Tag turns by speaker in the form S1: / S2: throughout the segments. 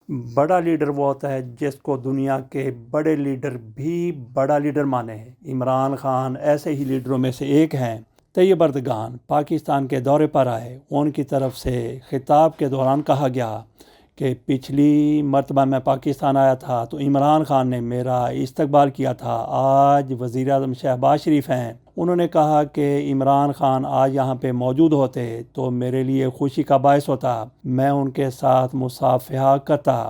S1: بڑا لیڈر وہ ہوتا ہے جس کو دنیا کے بڑے لیڈر بھی بڑا لیڈر مانے ہیں۔ عمران خان ایسے ہی لیڈروں میں سے ایک ہیں۔ طیب اردگان پاکستان کے دورے پر آئے، ان کی طرف سے خطاب کے دوران کہا گیا کہ پچھلی مرتبہ میں پاکستان آیا تھا تو عمران خان نے میرا استقبال کیا تھا، آج وزیر اعظم شہباز شریف ہیں، انہوں نے کہا کہ عمران خان آج یہاں پہ موجود ہوتے تو میرے لیے خوشی کا باعث ہوتا، میں ان کے ساتھ مصافحہ کرتا۔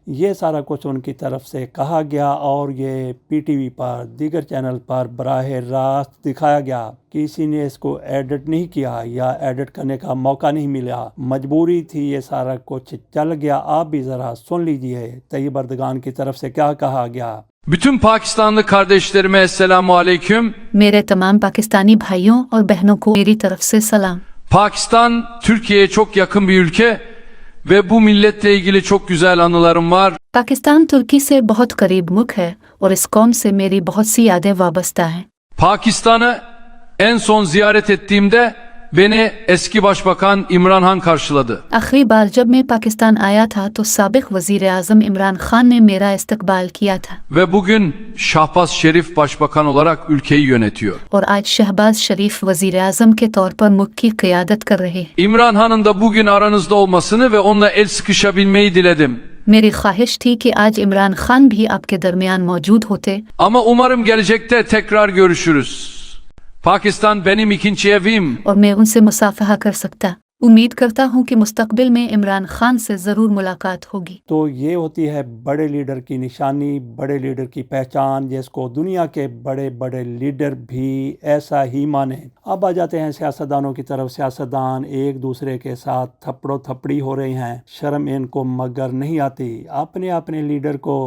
S1: یہ سارا کچھ ان کی طرف سے کہا گیا اور یہ پی ٹی وی پر دیگر چینل پر براہ راست دکھایا گیا۔ کسی نے اس کو ایڈٹ نہیں کیا یا ایڈٹ کرنے کا موقع نہیں ملا، مجبوری تھی، یہ سارا کچھ چل گیا۔ آپ بھی ذرا سن لیجئے طیب اردگان کی طرف سے کیا کہا گیا۔
S2: Bütün Pakistanlı kardeşlerime Esselamu Aleyküm.
S3: میرے تمام پاکستانی بھائیوں اور بہنوں کو میری طرف سے سلام۔
S2: Pakistan, Türkiye'ye çok yakın bir ülke ve bu milletle ilgili çok güzel anılarım var.
S3: Pakistan ترکی سے بہت قریب ملک ہے اور اس قوم سے میری بہت سی یادیں وابستہ ہیں۔
S2: Pakistan'ı en son ziyaret ettiğimde beni eski başbakan İmran Han karşıladı.
S3: آخری بار جب میں پاکستان آیا تھا تو سابق وزیر اعظم عمران خان نے میرا استقبال کیا تھا،
S2: Ve bugün Şahbaz Şerif başbakan olarak ülkeyi yönetiyor.
S3: اور آج شہباز شریف وزیر اعظم کے طور پر ملک کی قیادت کر رہے ہیں۔
S2: İmran Han'ın da bugün aranızda olmasını ve onunla el sıkışabilmeyi diledim.
S3: میری خواہش تھی کہ آج عمران خان بھی آپ کے درمیان موجود ہوتے،
S2: Ama umarım gelecekte tekrar görüşürüz. Pakistan benim ikinci evim.
S3: اور میں ان سے مصافحہ کر سکتا۔ امید کرتا ہوں کہ مستقبل میں عمران خان سے ضرور ملاقات ہوگی۔
S1: تو یہ ہوتی ہے بڑے لیڈر کی نشانی، بڑے لیڈر کی پہچان، جس کو دنیا کے بڑے بڑے لیڈر بھی ایسا ہی مانے۔ اب آ جاتے ہیں سیاستدانوں کی طرف۔ سیاستدان ایک دوسرے کے ساتھ تھپڑو تھپڑی ہو رہے ہیں، شرم ان کو مگر نہیں آتی، اپنے اپنے لیڈر کو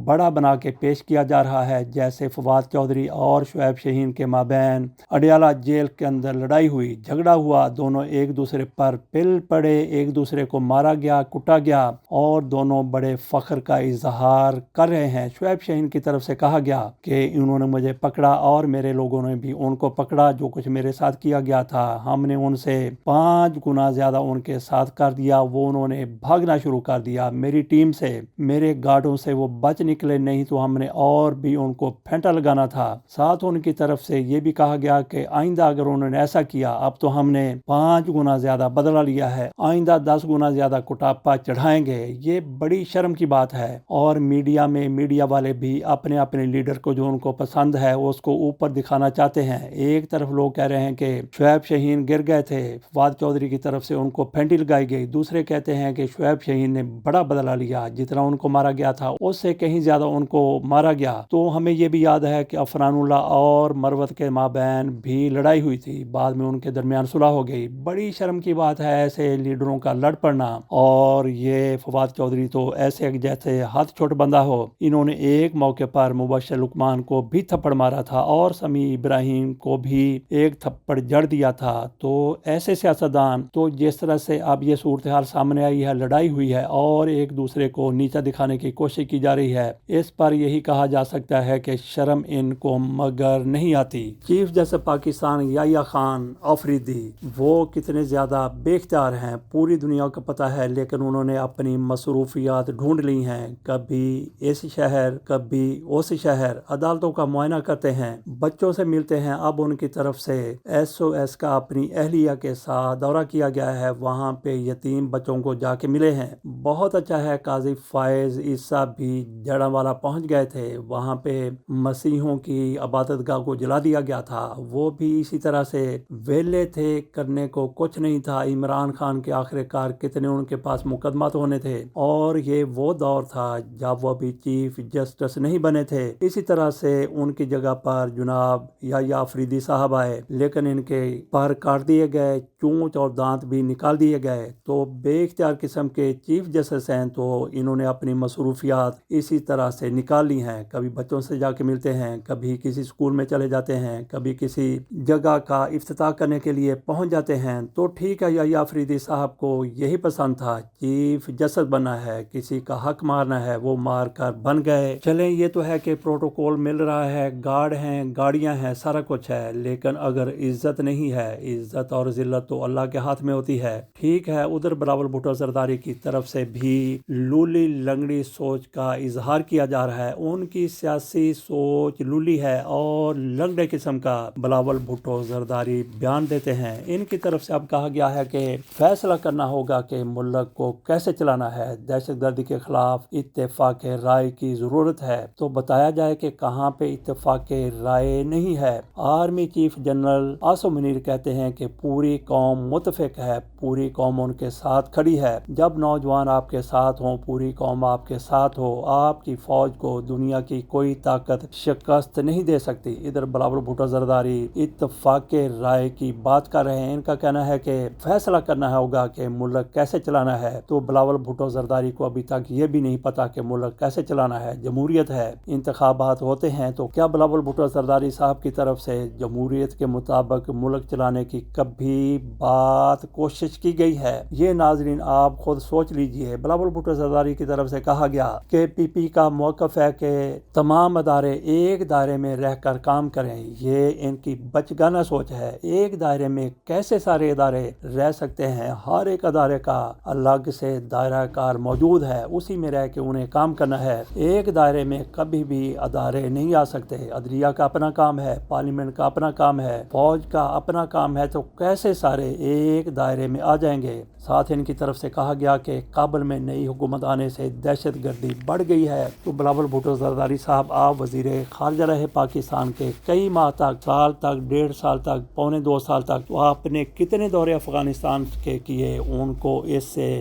S1: بڑا بنا کے پیش کیا جا رہا ہے۔ جیسے فواد چودھری اور شعیب شاہین کے مابین اڈیالہ جیل کے اندر لڑائی ہوئی، جھگڑا ہوا، دونوں ایک دوسرے پر پل پڑے، ایک دوسرے کو مارا گیا، کٹا گیا، اور دونوں بڑے فخر کا اظہار کر رہے ہیں۔ شعیب شاہین کی طرف سے کہا گیا کہ انہوں نے مجھے پکڑا اور میرے لوگوں نے بھی ان کو پکڑا، جو کچھ میرے ساتھ کیا گیا تھا ہم نے ان سے 5 گنا زیادہ ان کے ساتھ کر دیا۔ وہ انہوں نے بھاگنا شروع کر دیا میری ٹیم سے، میرے گارڈوں سے وہ بچ نکلے، نہیں تو ہم نے اور بھی ان کو پھینٹا لگانا تھا۔ ساتھ ان کی طرف سے یہ بھی کہا گیا کہ آئندہ اگر انہوں نے ایسا کیا، اب تو ہم نے 5 گنا زیادہ بدلہ لیا ہے، آئندہ 10 گنا زیادہ کٹاپا چڑھائیں گے۔ یہ بڑی شرم کی بات ہے۔ اور میڈیا میں میڈیا والے بھی اپنے اپنے لیڈر کو جو ان کو پسند ہے اس کو اوپر دکھانا چاہتے ہیں۔ ایک طرف لوگ کہہ رہے ہیں کہ شعیب شاہین گر گئے تھے، فواد چودھری کی طرف سے ان کو پھینٹی لگائی گئی، دوسرے کہتے ہیں کہ شعیب شاہین نے بڑا بدلہ لیا، جتنا ان کو مارا گیا تھا اس سے کہیں زیادہ ان کو مارا گیا۔ تو ہمیں یہ بھی یاد ہے کہ عفران اللہ اور مروت کے مابین بھی لڑائی ہوئی تھی، بعد میں ان کے درمیان صلح ہو گئی۔ بڑی شرم کی بات ہے ایسے لیڈروں کا لڑ پڑنا۔ اور یہ فواد چودھری تو ایسے جیسے ہاتھ چھوٹ بندہ ہو، انہوں نے ایک موقع پر مبشر لقمان کو بھی تھپڑ مارا تھا اور سمیع ابراہیم کو بھی ایک تھپڑ جڑ دیا تھا۔ تو ایسے سیاستدان، تو جس طرح سے اب یہ صورتحال سامنے آئی ہے، لڑائی ہوئی ہے اور ایک دوسرے کو نیچا دکھانے کی کوشش کی جا رہی ہے، اس پر یہی کہا جا سکتا ہے کہ شرم ان کو مگر نہیں آتی۔ چیف جسٹس پاکستان یحییٰ خان آفریدی، وہ کتنے زیادہ بے اختیار ہیں پوری دنیا کو پتہ ہے، لیکن انہوں نے اپنی مصروفیات ڈھونڈ لی ہیں، کبھی اس شہر کبھی اس شہر، عدالتوں کا معائنہ کرتے ہیں، بچوں سے ملتے ہیں۔ اب ان کی طرف سے SOS کا اپنی اہلیہ کے ساتھ دورہ کیا گیا ہے، وہاں پہ یتیم بچوں کو جا کے ملے ہیں۔ بہت اچھا ہے، قاضی فائز عیسیٰ بھی جڑاوالا پہنچ گئے تھے، وہاں پہ مسیحوں کی عبادت گاہ کو جلا دیا گیا تھا، وہ بھی اسی طرح سے ویلے تھے، کرنے کو کچھ نہیں تھا۔ عمران خان کے آخر کار کتنے ان کے پاس مقدمات ہونے تھے، اور یہ وہ دور تھا جب وہ ابھی چیف جسٹس نہیں بنے تھے۔ اسی طرح سے ان کی جگہ پر جناب یحییٰ آفریدی صاحب آئے، لیکن ان کے پر کاٹ دیے گئے، چونچ اور دانت بھی نکال دیے گئے۔ تو بے اختیار قسم کے چیف جسٹس ہیں، تو انہوں نے اپنی مصروفیات اسی طرح سے نکال لی ہیں، کبھی بچوں سے جا کے ملتے ہیں، کبھی کسی اسکول میں چلے جاتے ہیں، کبھی کسی جگہ کا افتتاح کرنے کے لیے پہنچ جاتے ہیں۔ تو ٹھیک ہے، یحییٰ آفریدی صاحب کو یہی پسند تھا، چیف جسٹس بننا ہے، کسی کا حق مارنا ہے، وہ مار کر بن گئے۔ چلیں، یہ تو ہے کہ پروٹوکول مل رہا ہے، گارڈ ہیں، گاڑیاں ہیں، سارا کچھ ہے، لیکن اگر عزت نہیں ہے، عزت اور ذلت تو اللہ کے ہاتھ میں ہوتی ہے۔ ٹھیک ہے، ادھر بلاول بھٹو زرداری کی طرف سے بھی لولی لنگڑی سوچ کا اظہار کیا جا رہا ہے۔ ان کی سیاسی سوچ لولی ہے اور لنگڑے قسم کا بلاول بھٹو زرداری بیان دیتے ہیں۔ ان کی طرف سے اب کہا گیا ہے کہ فیصلہ کرنا ہوگا کہ ملک کو کیسے چلانا ہے، دہشت گردی کے خلاف اتفاق رائے کی ضرورت ہے۔ تو بتایا جائے کہ کہاں پہ اتفاق رائے نہیں ہے۔ Army chief general Asif Munir کہتے ہیں کہ پوری قوم متفق ہے، پوری قوم ان کے ساتھ کھڑی ہے۔ جب نوجوان آپ کے ساتھ ہوں، پوری قوم آپ کے ساتھ ہو، آپ کی فوج کو دنیا کی کوئی طاقت شکست نہیں دے سکتی۔ ادھر بلاول بھٹو زرداری اتفاق رائے کی بات کر رہے ہیں۔ ان کا کہنا ہے کہ فیصلہ کرنا ہوگا کہ ملک کیسے چلانا ہے۔ تو بلاول بھٹو زرداری کو ابھی تک یہ بھی نہیں پتا کہ ملک کیسے چلانا ہے۔ جمہوریت ہے، انتخابات ہوتے ہیں، تو کیا بلاول بھٹو زرداری صاحب کی طرف سے جمہوریت کے مطابق ملک چلانے کی کبھی بات کوشش کی گئی ہے؟ یہ ناظرین آپ خود سوچ لیجئے۔ بلاول بھٹو زرداری کی طرف سے کہا گیا کہ پی پی کا موقف ہے کہ تمام ادارے ایک دائرے میں رہ کر کام کریں۔ یہ ان کی بچگانہ سوچ ہے۔ ایک دائرے میں کیسے سارے ادارے رہ سکتے ہیں؟ ہر ایک ادارے کا الگ سے دائرہ کار موجود ہے، اسی میں رہ کے انہیں کام کرنا ہے۔ ایک دائرے میں کبھی بھی ادارے نہیں آ سکتے۔ عدلیہ کا اپنا کام ہے، پارلیمنٹ کا اپنا کام ہے، فوج کا اپنا کام ہے، تو کیسے سارے ایک دائرے میں آ جائیں گے؟ ساتھ ان کی طرف سے کہا گیا کہ کابل میں نئی حکومت آنے سے دہشت گردی بڑھ گئی ہے۔ تو بلاول بھٹو زرداری صاحب آپ وزیر خارجہ رہے پاکستان کے کئی ماہ تک، سال تک، 1.5 سال تک، پونے 2 سال تک، تو آپ نے کتنے دورے افغانستان کے کیے ان کو اس سے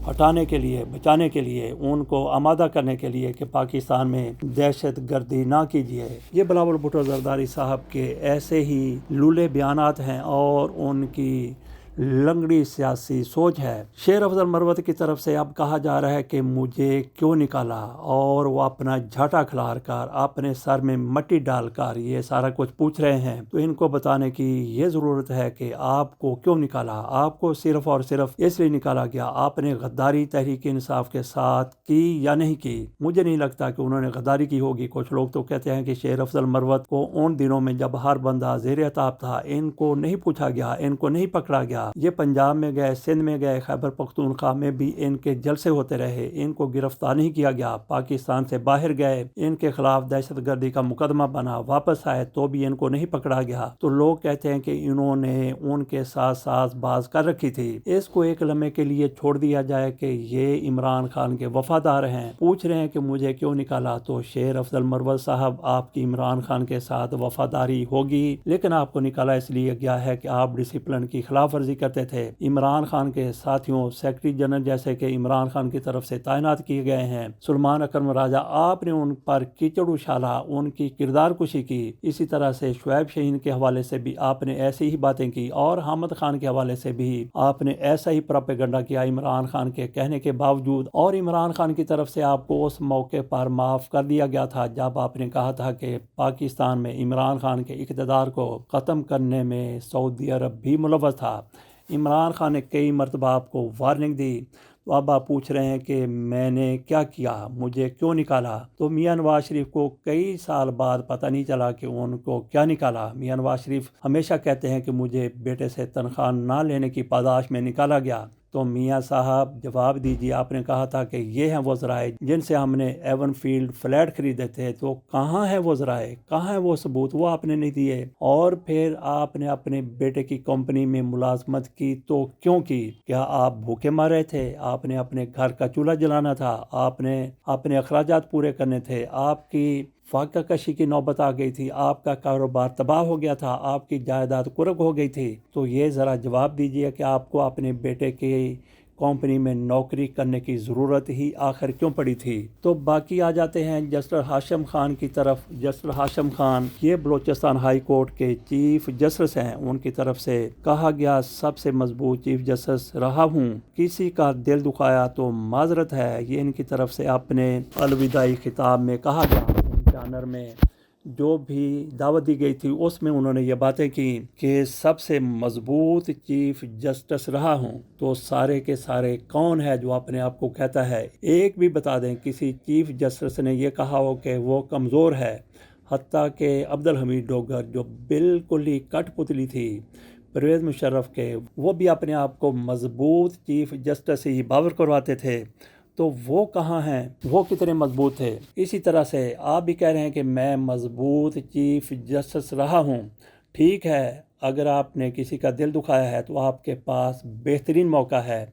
S1: ہٹانے کے لیے، بچانے کے لیے، ان کو آمادہ کرنے کے لیے کہ پاکستان میں دہشت گردی نہ کیجیے۔ یہ بلاول بھٹو زرداری صاحب کے ایسے ہی لولے بیانات ہیں اور ان کی لنگڑی سیاسی سوچ ہے۔ شیر افضل مروت کی طرف سے اب کہا جا رہا ہے کہ مجھے کیوں نکالا، اور وہ اپنا جھاٹا کھلار کر، اپنے سر میں مٹی ڈال کر یہ سارا کچھ پوچھ رہے ہیں۔ تو ان کو بتانے کی یہ ضرورت ہے کہ آپ کو کیوں نکالا۔ آپ کو صرف اور صرف اس لیے نکالا گیا، آپ نے غداری تحریک انصاف کے ساتھ کی یا نہیں کی؟ مجھے نہیں لگتا کہ انہوں نے غداری کی ہوگی۔ کچھ لوگ تو کہتے ہیں کہ شیر افضل مروت کو ان دنوں میں جب ہر بندہ زیر عتاب تھا، ان کو نہیں پوچھا گیا، ان کو نہیں پکڑا گیا۔ یہ پنجاب میں گئے، سندھ میں گئے، خیبر پختونخوا میں بھی ان کے جلسے ہوتے رہے، ان کو گرفتار نہیں کیا گیا۔ پاکستان سے باہر گئے، ان کے خلاف دہشت گردی کا مقدمہ بنا، واپس آئے تو بھی ان کو نہیں پکڑا گیا۔ تو لوگ کہتے ہیں کہ انہوں نے ان کے ساتھ ساز باز کر رکھی تھی۔ اس کو ایک لمحے کے لیے چھوڑ دیا جائے کہ یہ عمران خان کے وفادار ہیں، پوچھ رہے ہیں کہ مجھے کیوں نکالا۔ تو شیر افضل مروت صاحب، آپ کی عمران خان کے ساتھ وفاداری ہوگی، لیکن آپ کو نکالا اس لیے گیا ہے کہ آپ ڈسپلن کی خلاف ورزی کرتے تھے۔ عمران خان کے ساتھیوں، سیکرٹری جنرل جیسے کہ عمران خان کی طرف سے تعینات کیے گئے ہیں، سلمان اکرم راجہ، آپ نے ان پر کیچڑ اچھالا، ان کی کردار کشی کی۔ اسی طرح سے شعیب شہین کے حوالے سے بھی آپ نے ایسی ہی باتیں کی، اور حامد خان کے حوالے سے بھی آپ نے ایسا ہی پروپیگنڈا کیا عمران خان کے کہنے کے باوجود۔ اور عمران خان کی طرف سے آپ کو اس موقع پر معاف کر دیا گیا تھا جب آپ نے کہا تھا کہ پاکستان میں عمران خان کے اقتدار کو ختم کرنے میں سعودی عرب بھی ملوث تھا۔ عمران خان نے کئی مرتبہ آپ کو وارننگ دی۔ تو اب آپ پوچھ رہے ہیں کہ میں نے کیا کیا، مجھے کیوں نکالا؟ تو میاں نواز شریف کو کئی سال بعد پتہ نہیں چلا کہ ان کو کیا نکالا۔ میاں نواز شریف ہمیشہ کہتے ہیں کہ مجھے بیٹے سے تنخواہ نہ لینے کی پاداش میں نکالا گیا۔ تو میاں صاحب جواب دیجیے، آپ نے کہا تھا کہ یہ ہیں وہ ذرائع جن سے ہم نے ایون فیلڈ فلیٹ خریدے تھے، تو کہاں ہے وہ ذرائع، کہاں ہے وہ ثبوت؟ وہ آپ نے نہیں دیے۔ اور پھر آپ نے اپنے بیٹے کی کمپنی میں ملازمت کی تو کیوں کی؟ کیا آپ بھوکے مر رہے تھے؟ آپ نے اپنے گھر کا چولہا جلانا تھا، آپ نے اپنے اخراجات پورے کرنے تھے، آپ کی فاقہ کشی کی نوبت آ گئی تھی، آپ کا کاروبار تباہ ہو گیا تھا، آپ کی جائیداد قرق ہو گئی تھی۔ تو یہ ذرا جواب دیجئے کہ آپ کو اپنے بیٹے کی کمپنی میں نوکری کرنے کی ضرورت ہی آخر کیوں پڑی تھی؟ تو باقی آ جاتے ہیں جسٹس ہاشم خان کی طرف۔ جسٹس ہاشم خان یہ بلوچستان ہائی کورٹ کے چیف جسٹس ہیں۔ ان کی طرف سے کہا گیا سب سے مضبوط چیف جسٹس رہا ہوں، کسی کا دل دکھایا تو معذرت ہے۔ یہ ان کی طرف سے اپنے الوداعی خطاب میں کہا گیا۔ جانر میں جو بھی دعوت دی گئی تھی اس میں انہوں نے یہ باتیں کی کہ سب سے مضبوط چیف جسٹس رہا ہوں۔ تو سارے کے سارے کون ہے جو اپنے آپ کو کہتا ہے؟ ایک بھی بتا دیں کسی چیف جسٹس نے یہ کہا ہو کہ وہ کمزور ہے؟ حتیٰ کہ عبدالحمید ڈوگر جو بالکل ہی کٹ پتلی تھی، پرویز مشرف کے وہ بھی اپنے آپ کو مضبوط چیف جسٹس ہی باور کرواتے تھے، تو وہ کہاں ہیں؟ وہ کتنے مضبوط تھے؟ اسی طرح سے آپ بھی کہہ رہے ہیں کہ میں مضبوط چیف جسٹس رہا ہوں. ٹھیک ہے، اگر آپ نے کسی کا دل دکھایا ہے تو آپ کے پاس بہترین موقع ہے،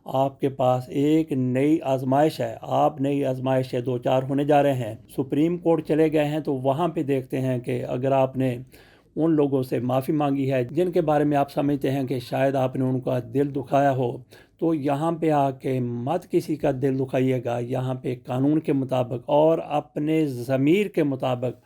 S1: آپ کے پاس ایک نئی آزمائش ہے. آپ نئی آزمائش سے 2-4 ہونے جا رہے ہیں. سپریم کورٹ چلے گئے ہیں تو وہاں پہ دیکھتے ہیں کہ اگر آپ نے ان لوگوں سے معافی مانگی ہے جن کے بارے میں آپ سمجھتے ہیں کہ شاید آپ نے ان کا دل دکھایا ہو، تو یہاں پہ آ کے مت کسی کا دل دکھائیے گا. یہاں پہ قانون کے مطابق اور اپنے ضمیر کے مطابق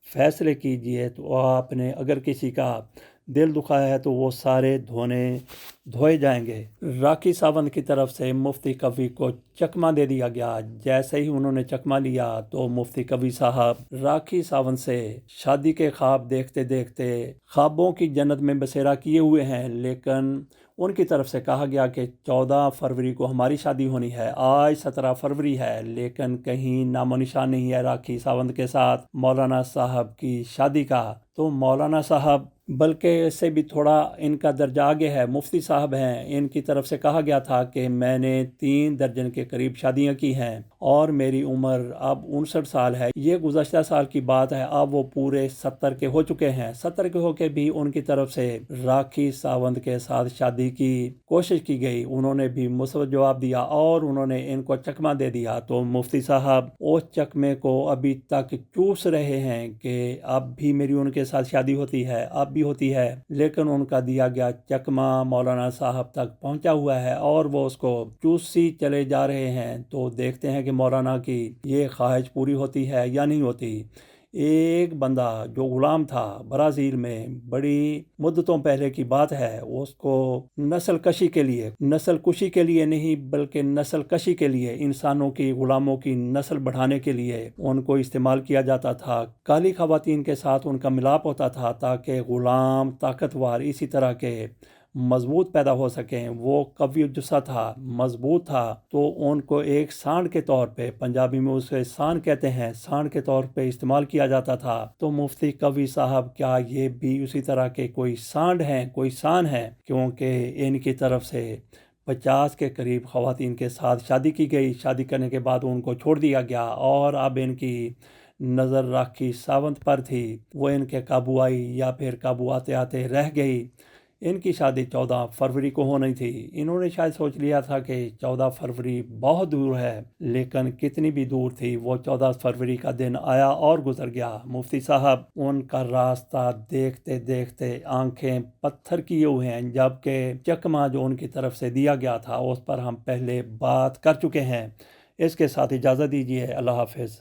S1: فیصلے کیجئے. تو آپ نے اگر کسی کا دل دکھایا ہے تو وہ سارے دھوئے جائیں گے. راکھی ساونت کی طرف سے مفتی قوی کو چکمہ دے دیا گیا. جیسے ہی انہوں نے چکمہ لیا تو مفتی قوی صاحب راکھی ساونت سے شادی کے خواب دیکھتے دیکھتے خوابوں کی جنت میں بسیرا کیے ہوئے ہیں، لیکن ان کی طرف سے کہا گیا کہ 14 فروری کو ہماری شادی ہونی ہے. آج 17 فروری ہے، لیکن کہیں نام و نشان نہیں ہے راکھی ساونت کے ساتھ مولانا صاحب کی شادی کا. تو مولانا صاحب بلکہ اس سے بھی تھوڑا ان کا درجہ آگے ہے، مفتی صاحب ہیں. ان کی طرف سے کہا گیا تھا کہ میں نے 3 درجن کے قریب شادیاں کی ہیں اور میری عمر اب 59 سال ہے. یہ گزشتہ سال کی بات ہے، اب وہ پورے 70 کے ہو چکے ہیں. 70 کے ہو کے بھی ان کی طرف سے راکھی ساونت کے ساتھ شادی کی کوشش کی گئی. انہوں نے بھی مثبت جواب دیا اور انہوں نے ان کو چکمہ دے دیا. تو مفتی صاحب اس چکمے کو ابھی تک چوس رہے ہیں کہ اب بھی میری ان کے ساتھ شادی ہوتی ہے، اب بھی ہوتی ہے. لیکن ان کا دیا گیا چکمہ مولانا صاحب تک پہنچا ہوا ہے اور وہ اس کو چوسی چلے جا رہے ہیں. تو دیکھتے ہیں کہ مولانا کی یہ خواہش پوری ہوتی ہے یا نہیں ہوتی. ایک بندہ جو غلام تھا برازیل میں، بڑی مدتوں پہلے کی بات ہے، اس کو نسل کشی کے لیے نہیں بلکہ نسل کشی کے لیے، انسانوں کی غلاموں کی نسل بڑھانے کے لیے ان کو استعمال کیا جاتا تھا. کالی خواتین کے ساتھ ان کا ملاپ ہوتا تھا تاکہ غلام طاقتور اسی طرح کے مضبوط پیدا ہو سکیں. وہ قوی جثہ تھا، مضبوط تھا، تو ان کو ایک سانڈ کے طور پہ، پنجابی میں اسے سانڈ کہتے ہیں، سانڈ کے طور پہ استعمال کیا جاتا تھا. تو مفتی قوی صاحب کیا یہ بھی اسی طرح کے کوئی سانڈ ہیں، کوئی سان ہیں؟ کیونکہ ان کی طرف سے 50 کے قریب خواتین کے ساتھ شادی کی گئی. شادی کرنے کے بعد ان کو چھوڑ دیا گیا اور اب ان کی نظر راکھی ساونت پر تھی. وہ ان کے قابو آئی یا پھر قابو آتے آتے رہ گئی. ان کی شادی 14 فروری کو ہونی تھی. انہوں نے شاید سوچ لیا تھا کہ 14 فروری بہت دور ہے، لیکن کتنی بھی دور تھی، وہ 14 فروری کا دن آیا اور گزر گیا. مفتی صاحب ان کا راستہ دیکھتے دیکھتے آنکھیں پتھر کیے ہوئے ہیں، جبکہ چکمہ جو ان کی طرف سے دیا گیا تھا اس پر ہم پہلے بات کر چکے ہیں. اس کے ساتھ اجازت دیجیے. اللہ حافظ.